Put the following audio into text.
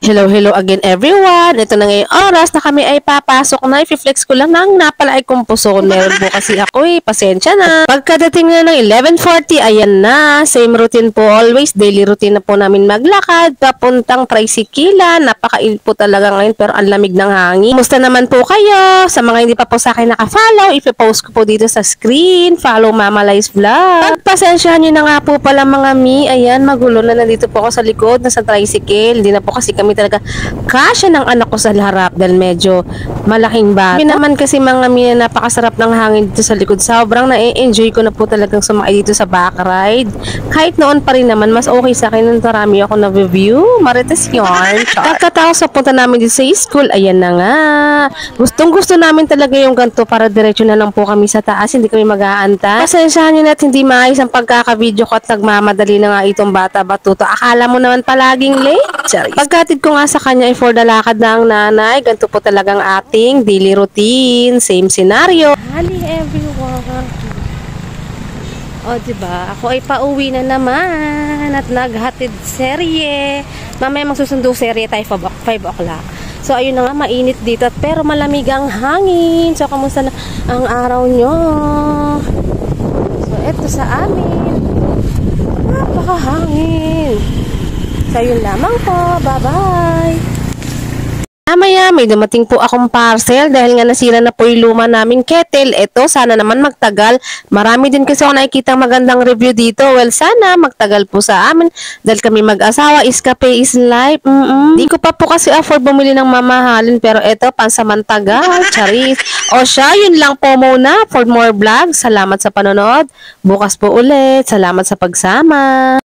Hello, hello again everyone. Ito na ngayong oras na kami ay papasok na. I-flex ko lang nang napala ay kumpuso. Meron po kasi ako pasensya na. Pagkadating na ng 11:40, ayan na. Same routine po always. Daily routine na po namin maglakad. Papuntang tricycle. Napakainit po talaga ngayon pero ang lamig ng hangin. Musta naman po kayo? Sa mga hindi pa po sa akin naka-follow, ipopost ko po dito sa screen. Follow Mama Lies Vlog. Pagpasensyahan nyo na nga po pala mga mi. Ayan, magulo na nandito po ako sa likod. Nasa tricycle. Hindi na po kasi kami talaga kasya ng anak ko sa harap dahil medyo malaking bata. Sabi naman kasi mga mina, napakasarap ng hangin dito sa likod. Sobrang na-enjoy ko na po talagang sumakay dito sa back ride. Kahit noon pa rin naman, mas okay sa akin nung marami ako na review. Marites yarn. Pagkatapos sa punta namin dito sa school, ayan na nga. Gustong gusto namin talaga yung ganito para diretso na lang po kami sa taas. Hindi kami mag-aantay. Pasensyahan nyo na at hindi maayos ang pagkaka-video ko at nagmamadali na nga itong bata batuto. Akala mo naman palaging late. Charis. Pagkatid ko nga sa kanya ay for the lakad na ang nanay. Ganito po talagang ating daily routine. Same scenario. Hali everyone. O diba, ako ay pauwi na naman at naghatid serye. Mamaya magsusundo serye tayo 5 o'clock. So ayun na nga, mainit dito pero malamig ang hangin. So kamusta na ang araw nyo? So eto sa amin, napakahangin. So yun lamang po, bye bye. Mamaya may dumating po akong parcel dahil nga nasira na po yung luma naming kettle. Ito, sana naman magtagal. Marami din kasi ako nakikita magandang review dito. Well, sana magtagal po sa amin dahil kami mag-asawa. Escape is life. Di ko pa po kasi afford bumili ng mamahalin pero ito, pansamantagal. Charis. O siya, yun lang po muna. For more vlogs, salamat sa panonood. Bukas po ulit. Salamat sa pagsama.